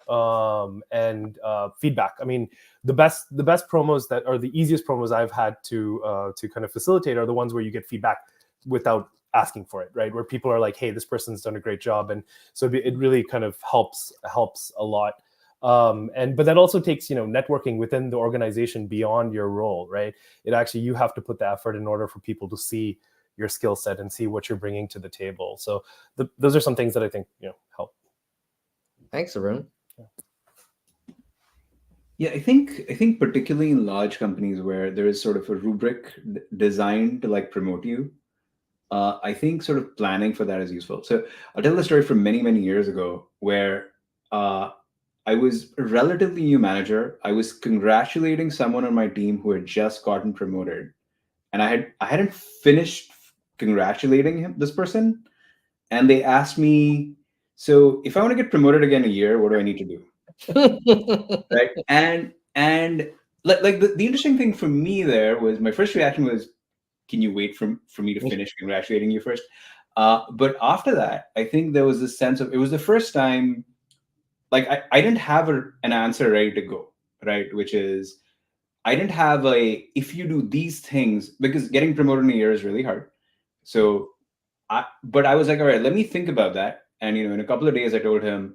And feedback. I mean, the best promos that are the easiest promos I've had to kind of facilitate are the ones where you get feedback without asking for it, right? Where people are like, hey, this person's done a great job. And so it really kind of helps a lot. But that also takes, networking within the organization beyond your role, right? You have to put the effort in order for people to see your skill set and see what you're bringing to the table. So those are some things that I think, help. Thanks, Arun. Yeah, I think particularly in large companies where there is sort of a rubric designed to like promote you, I think sort of planning for that is useful. So I'll tell the story from many, many years ago where I was a relatively new manager. I was congratulating someone on my team who had just gotten promoted, and I hadn't finished congratulating this person, and they asked me, so if I want to get promoted again a year, what do I need to do? Right? And like the interesting thing for me there was, my first reaction was, can you wait for me to finish congratulating you first? But after that, I think there was this sense of, it was the first time, like I didn't have an answer ready to go, right? Which is, I didn't have if you do these things, because getting promoted in a year is really hard. So but I was like, all right, let me think about that. And, in a couple of days I told him,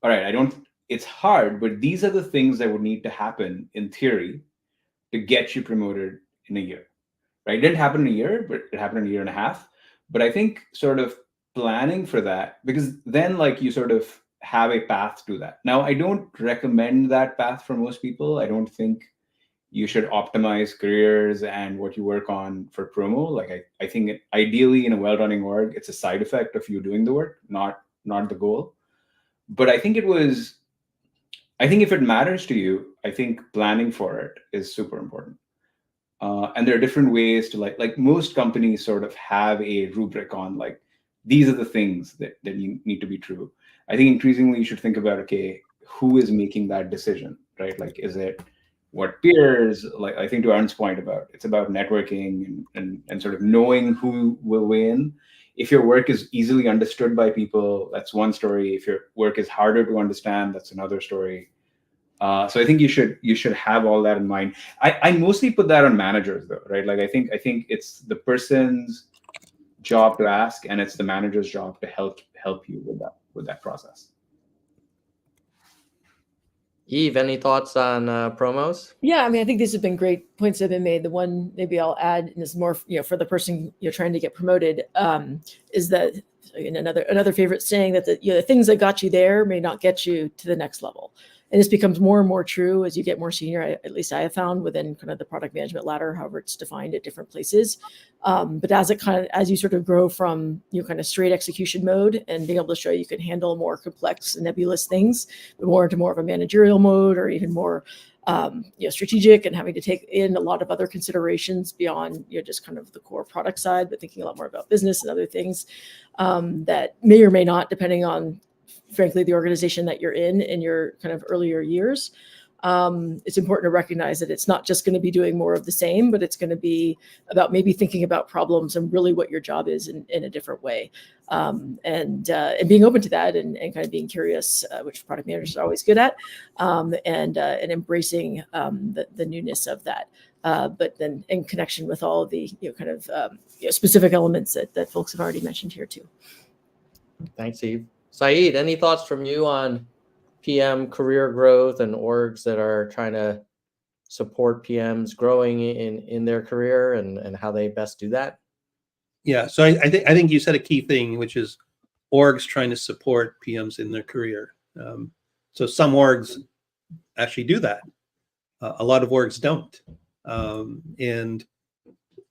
all right, it's hard, but these are the things that would need to happen in theory to get you promoted in a year, right? It didn't happen in a year, but it happened in a year and a half. But I think sort of planning for that, because then like you sort of have a path to that. Now, I don't recommend that path for most people. I don't think you should optimize careers and what you work on for promo. Like I think ideally in a well-running org, it's a side effect of you doing the work, not the goal. But I think if it matters to you, I think planning for it is super important. And there are different ways to like most companies sort of have a rubric on like, these are the things that you need to be true. I think increasingly you should think about, okay, who is making that decision, right? Like, is it what peers, like I think to Aaron's point about, it's about networking and sort of knowing who will win. If your work is easily understood by people, that's one story. If your work is harder to understand, that's another story. So I think you should have all that in mind. I mostly put that on managers though, right? Like I think it's the person's job to ask, and it's the manager's job to help you with that process. Eve, any thoughts on promos? Yeah, I mean, I think these have been great points that have been made. The one maybe I'll add, and is more, for the person trying to get promoted, is that another favorite saying that the things that got you there may not get you to the next level. And this becomes more and more true as you get more senior, at least I have found within kind of the product management ladder, however it's defined at different places. But as you sort of grow from kind of straight execution mode and being able to show you can handle more complex and nebulous things, but more into more of a managerial mode, or even more strategic, and having to take in a lot of other considerations beyond just kind of the core product side, but thinking a lot more about business and other things that may or may not, depending on, frankly, the organization that you're in your kind of earlier years. It's important to recognize that it's not just going to be doing more of the same, but it's going to be about maybe thinking about problems and really what your job is in a different way, and being open to that, and kind of being curious, which product managers are always good at, and embracing the newness of that. But then in connection with all of the kind of specific elements that folks have already mentioned here too. Thanks, Eve. Saeed, any thoughts from you on PM career growth and orgs that are trying to support PMs growing in their career, and how they best do that? Yeah, so I think you said a key thing, which is orgs trying to support PMs in their career. So some orgs actually do that. A lot of orgs don't. And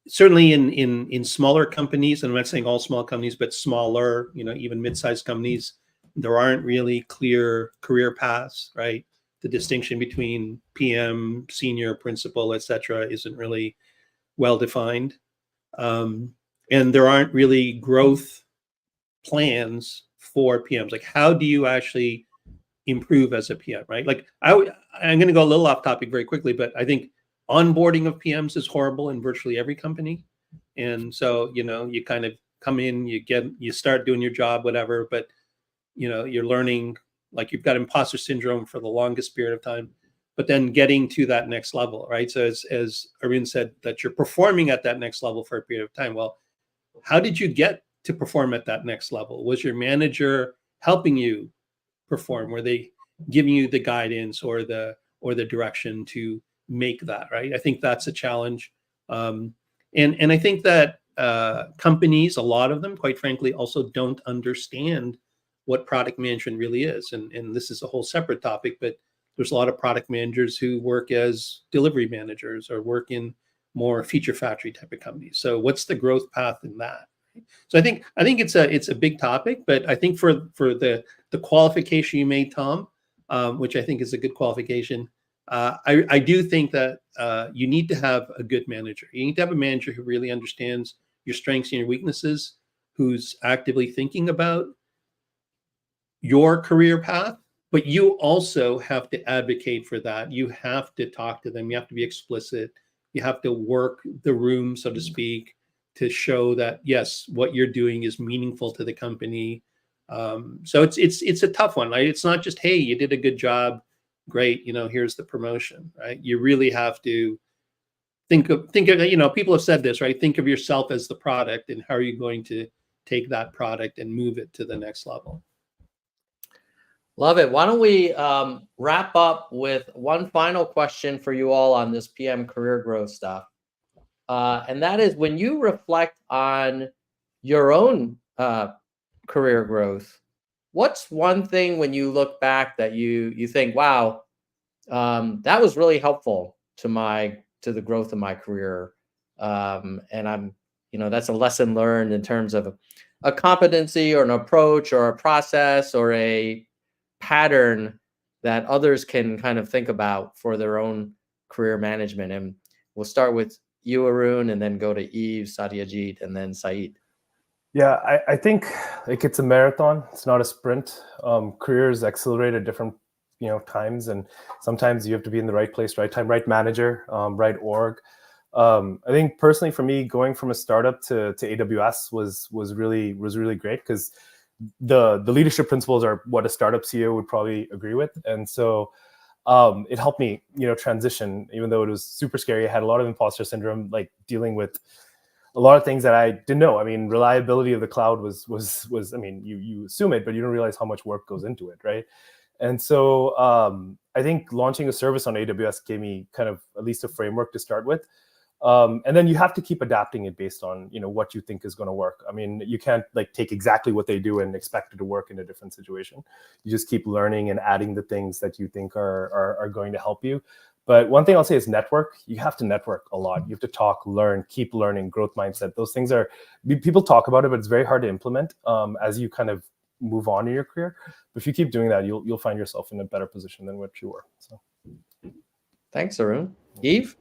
certainly in smaller companies, and I'm not saying all small companies, but smaller, even mid-sized companies, there aren't really clear career paths, right? The distinction between PM, senior, principal, et cetera, isn't really well defined. And there aren't really growth plans for PMs. Like, how do you actually improve as a PM, right? Like, I'm going to go a little off topic very quickly, but I think onboarding of PMs is horrible in virtually every company. And so, you kind of come in, you start doing your job, whatever, but you're learning, like, you've got imposter syndrome for the longest period of time, but then getting to that next level, right? So as Arun said, that you're performing at that next level for a period of time. Well, how did you get to perform at that next level? Was your manager helping you perform? Were they giving you the guidance or the direction to make that, right? I think that's a challenge. And I think that companies, a lot of them, quite frankly, also don't understand what product management really is. And this is a whole separate topic, but there's a lot of product managers who work as delivery managers or work in more feature factory type of companies. So what's the growth path in that? So I think it's a big topic, but I think for the qualification you made, Tom, which I think is a good qualification, I do think that you need to have a good manager. You need to have a manager who really understands your strengths and your weaknesses, who's actively thinking about your career path, but you also have to advocate for that. You have to talk to them. You have to be explicit. You have to work the room, so to speak, to show that, yes, what you're doing is meaningful to the company. So it's a tough one, right? It's not just, hey, you did a good job, great, here's the promotion, right? You really have to think of, people have said this, right? Think of yourself as the product, and how are you going to take that product and move it to the next level? Love it. Why don't we wrap up with one final question for you all on this PM career growth stuff. And that is, when you reflect on your own career growth, what's one thing when you look back that you think, wow, that was really helpful to the growth of my career. And I'm, that's a lesson learned in terms of a competency or an approach or a process or a pattern that others can kind of think about for their own career management. And we'll start with you, Arun, and then go to Eve, Satyajit, and then Saeed. Yeah, I think like it's a marathon. It's not a sprint. Careers accelerate at different times, and sometimes you have to be in the right place, right time, right manager, right org. I think personally for me, going from a startup to AWS was really great because the leadership principles are what a startup CEO would probably agree with, and so it helped me transition, even though it was super scary. I had a lot of imposter syndrome, like dealing with a lot of things that I didn't know. I mean, reliability of the cloud was. I mean, you assume it, but you don't realize how much work goes into it, right? And so I think launching a service on AWS gave me kind of at least a framework to start with. And then you have to keep adapting it based on what you think is going to work. I mean, you can't like take exactly what they do and expect it to work in a different situation. You just keep learning and adding the things that you think are going to help you. But one thing I'll say is network. You have to network a lot. You have to talk, learn, keep learning, growth mindset. Those things are, people talk about it, but it's very hard to implement as you kind of move on in your career. But if you keep doing that, you'll find yourself in a better position than what you were. So, Thanks, Arun. Eve?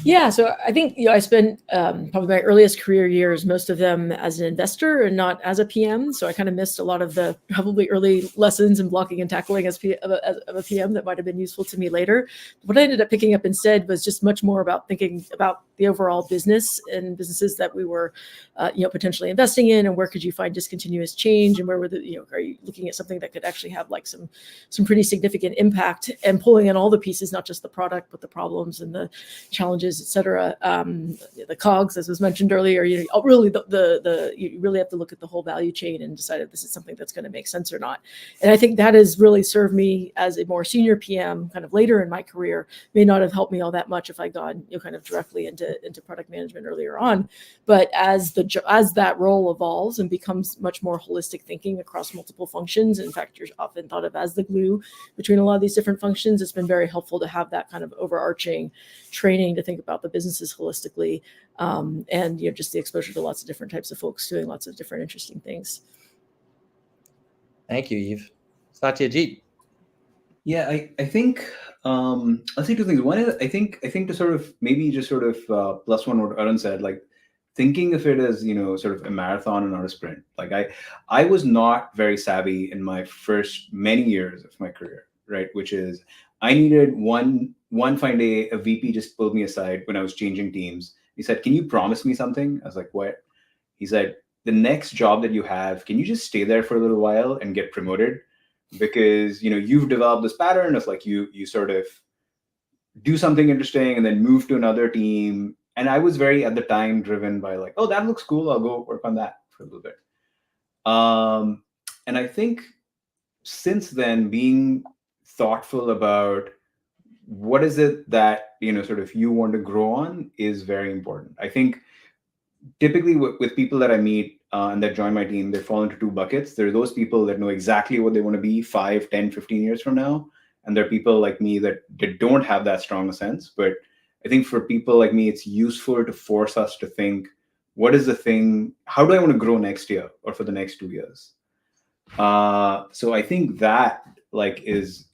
Yeah, so I think I spent probably my earliest career years, most of them as an investor and not as a PM. So I kind of missed a lot of the probably early lessons in blocking and tackling as a PM that might have been useful to me later. What I ended up picking up instead was just much more about thinking about the overall business and businesses that we were, potentially investing in, and where could you find discontinuous change, and where were are you looking at something that could actually have like some pretty significant impact, and pulling in all the pieces, not just the product, but the problems and the challenges, et cetera. The cogs, as was mentioned earlier, really you really have to look at the whole value chain and decide if this is something that's going to make sense or not. And I think that has really served me as a more senior PM, kind of later in my career. May not have helped me all that much if I'd gone kind of directly into product management earlier on, but as that role evolves and becomes much more holistic thinking across multiple functions, in fact, you're often thought of as the glue between a lot of these different functions. It's been very helpful to have that kind of overarching training to think about the businesses holistically, and just the exposure to lots of different types of folks doing lots of different interesting things. Thank you, Eve. Satyajit. Yeah, I think I'll say two things. One is I think to sort of maybe just sort of plus one what Arun said, like thinking of it as sort of a marathon and not a sprint. Like I was not very savvy in my first many years of my career, right? Which is I needed one fine day a VP just pulled me aside when I was changing teams. He said, "Can you promise me something?" I was like, "What?" He said, "The next job that you have, can you just stay there for a little while and get promoted? Because you've developed this pattern of like you sort of do something interesting and then move to another team." And I was very at the time driven by like, oh, that looks cool, I'll go work on that for a little bit. And I think since then, being thoughtful about what is it that sort of you want to grow on is very important. I think typically with people that I meet and that join my team, they fall into two buckets. There are those people that know exactly what they want to be 5, 10, 15 years from now. And there are people like me that don't have that strong a sense. But I think for people like me, it's useful to force us to think, what is the thing? How do I want to grow next year or for the next 2 years? So I think that like is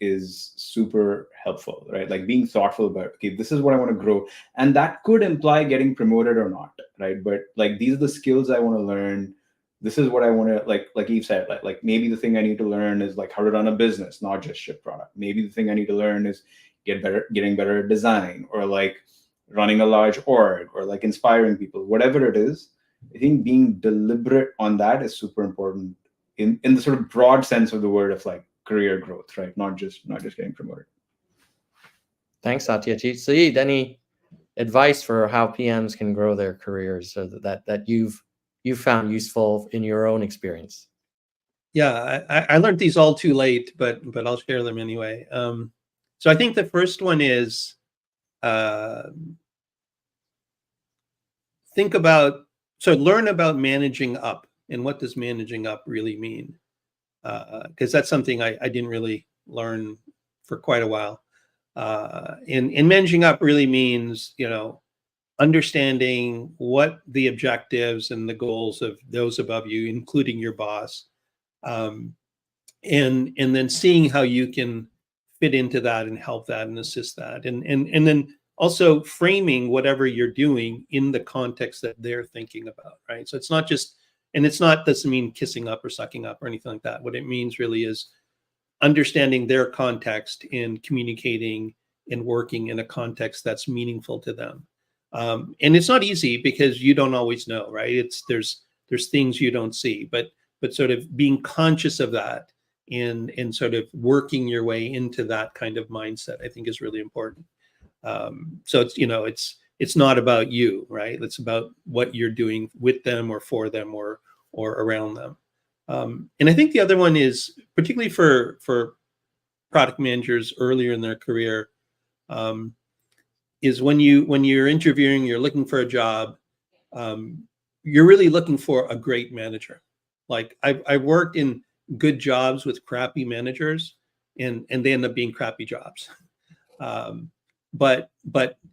super helpful, right? Like being thoughtful about, okay, this is what I want to grow, and that could imply getting promoted or not, right? But like these are the skills I want to learn. This is what I want to like Eve said, like maybe the thing I need to learn is like how to run a business, not just ship product. Maybe the thing I need to learn is getting better at design, or like running a large org, or like inspiring people, whatever it is. I think being deliberate on that is super important in the sort of broad sense of the word of like career growth, right? Not just getting promoted. Thanks, Satyajit. Saeed, any advice for how PMs can grow their careers that you've found useful in your own experience? Yeah, I learned these all too late, but I'll share them anyway. So I think the first one is learn about managing up, and what does managing up really mean? Because that's something I didn't really learn for quite a while. And managing up really means, understanding what the objectives and the goals of those above you, including your boss, and then seeing how you can fit into that and help that and assist that, and then also framing whatever you're doing in the context that they're thinking about, right? So it's not just And it's not, doesn't mean kissing up or sucking up or anything like that. What it means really is understanding their context and communicating and working in a context that's meaningful to them. And it's not easy because you don't always know, right? There's things you don't see, but sort of being conscious of that and sort of working your way into that kind of mindset, I think, is really important. So it's not about you, right? It's about what you're doing with them or for them or around them. And I think the other one is particularly for product managers earlier in their career, is when you're interviewing, you're looking for a job, you're really looking for a great manager. Like I've worked in good jobs with crappy managers, and they end up being crappy jobs. But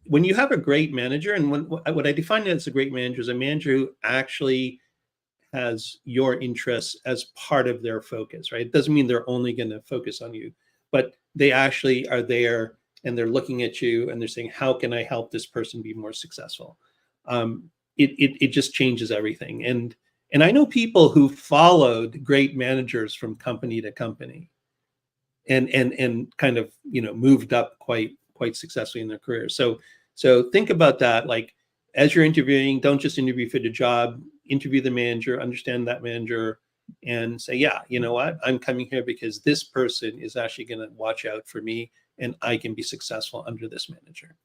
when you have a great manager, and what I define as a great manager is a manager who actually has your interests as part of their focus, right? It doesn't mean they're only going to focus on you, but they actually are there and they're looking at you and they're saying, how can I help this person be more successful? It just changes everything. And I know people who followed great managers from company to company and kind of, moved up quite successfully in their career. So think about that. Like, as you're interviewing, don't just interview for the job, interview the manager, understand that manager, and say, yeah, you know what? I'm coming here because this person is actually going to watch out for me and I can be successful under this manager.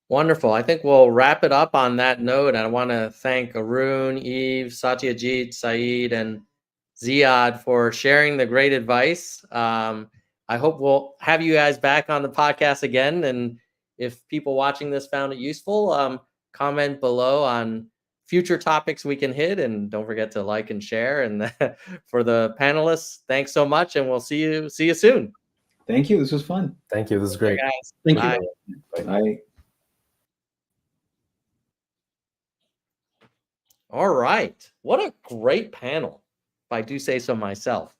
Wonderful. I think we'll wrap it up on that note. I want to thank Arun, Eve, Satyajit, Saeed, and Ziad for sharing the great advice. I hope we'll have you guys back on the podcast again. And if people watching this found it useful, comment below on future topics we can hit. And don't forget to like and share. And for the panelists, thanks so much. And we'll see you soon. Thank you. This was fun. Thank you. This is great. Bye, guys. Thank Bye. you. Bye. All right. What a great panel, if I do say so myself.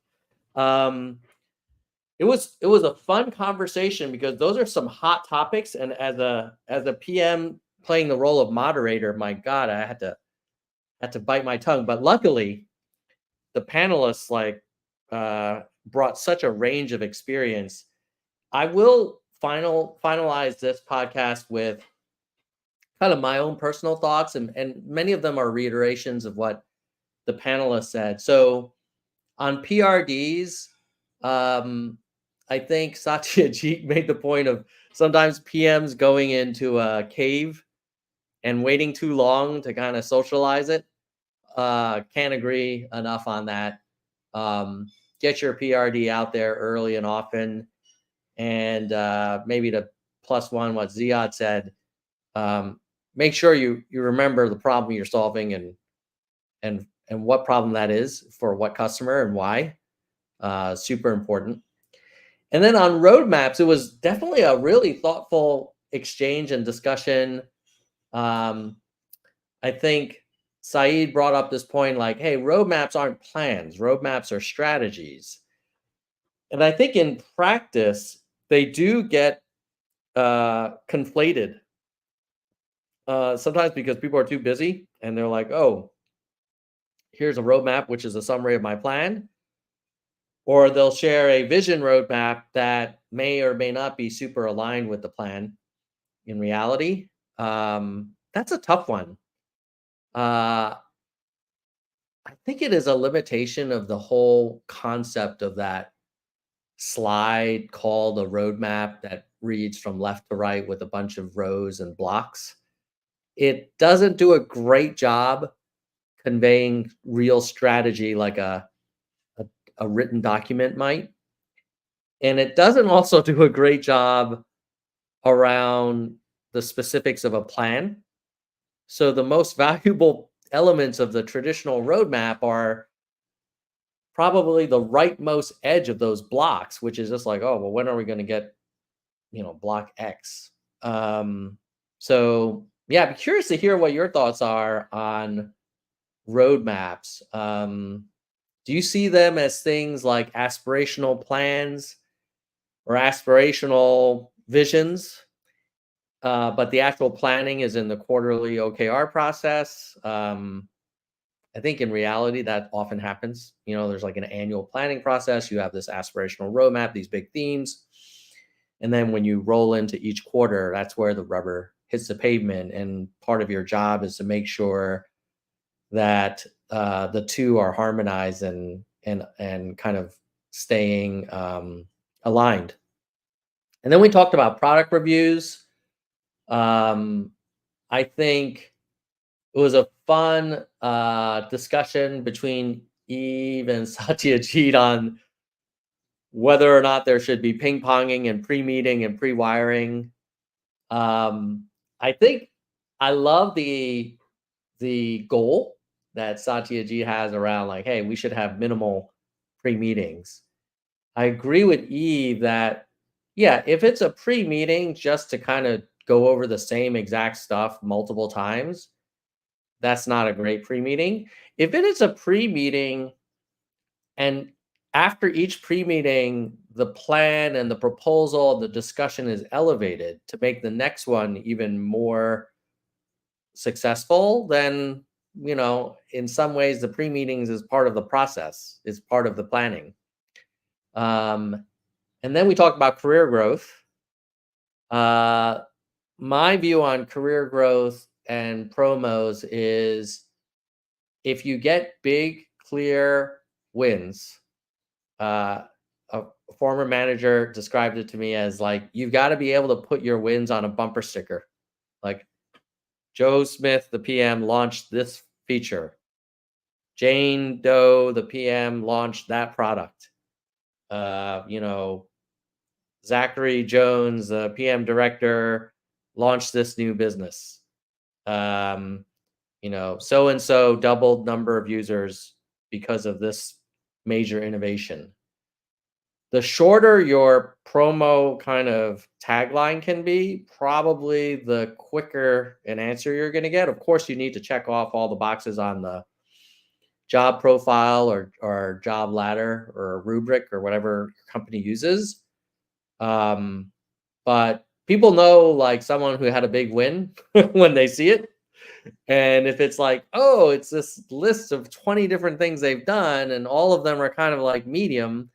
It was a fun conversation because those are some hot topics. And as a PM playing the role of moderator, my God, I had to bite my tongue. But luckily, the panelists brought such a range of experience. I will finalize this podcast with kind of my own personal thoughts, and many of them are reiterations of what the panelists said. So on PRDs, I think Satyajit made the point of sometimes PMs going into a cave and waiting too long to kind of socialize it. Can't agree enough on that. Get your PRD out there early and often. And maybe to plus one what Ziad said, make sure you remember the problem you're solving and what problem that is for what customer and why. Super important. And then on roadmaps, it was definitely a really thoughtful exchange and discussion. I think Saeed brought up this point like, hey, roadmaps aren't plans. Roadmaps are strategies. And I think in practice, they do get conflated. Sometimes because people are too busy and they're like, oh, here's a roadmap, which is a summary of my plan. Or they'll share a vision roadmap that may or may not be super aligned with the plan in reality. That's a tough one. I think it is a limitation of the whole concept of that slide called a roadmap that reads from left to right with a bunch of rows and blocks. It doesn't do a great job conveying real strategy like a written document might. And it doesn't also do a great job around the specifics of a plan. So the most valuable elements of the traditional roadmap are probably the rightmost edge of those blocks, which is just like, oh, well, when are we going to get, block X? So yeah, I'd be curious to hear what your thoughts are on roadmaps. Do you see them as things like aspirational plans or aspirational visions, but the actual planning is in the quarterly OKR process? I think in reality that often happens. You know, there's like an annual planning process. You have this aspirational roadmap, these big themes. And then when you roll into each quarter, that's where the rubber hits the pavement. And part of your job is to make sure that the two are harmonized and kind of staying aligned. And then we talked about product reviews. I think it was a fun discussion between Eve and Satyajit on whether or not there should be ping ponging and pre-meeting and pre-wiring. I think I love the goal that Satyajit has around like, hey, we should have minimal pre-meetings. I agree with Eve that, yeah, if it's a pre-meeting just to kind of go over the same exact stuff multiple times, that's not a great pre-meeting. If it is a pre-meeting and after each pre-meeting, the plan and the proposal, the discussion is elevated to make the next one even more successful, then, you know, in some ways the pre-meetings is part of the process, is part of the planning. And then we talked about career growth. My view on career growth and promos is if you get big, clear wins, a former manager described it to me as like, you've got to be able to put your wins on a bumper sticker. Like, Joe Smith, the PM, launched this feature. Jane Doe, the PM, launched that product. You know, Zachary Jones, the PM director, launched this new business. You know, so and so doubled number of users because of this major innovation. The shorter your promo kind of tagline can be, probably the quicker an answer you're going to get. Of course, you need to check off all the boxes on the job profile or job ladder or rubric or whatever your company uses. But people know like someone who had a big win when they see it. And if it's like, oh, it's this list of 20 different things they've done and all of them are kind of like medium,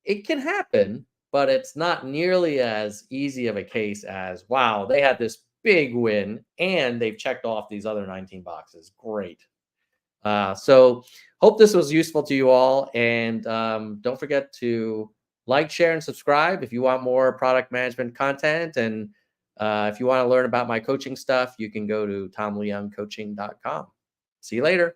it can happen, but it's not nearly as easy of a case as, wow, they had this big win and they've checked off these other 19 boxes. Great. So hope this was useful to you all. And don't forget to like, share, and subscribe if you want more product management content. And if you want to learn about my coaching stuff, you can go to tomleungcoaching.com. See you later.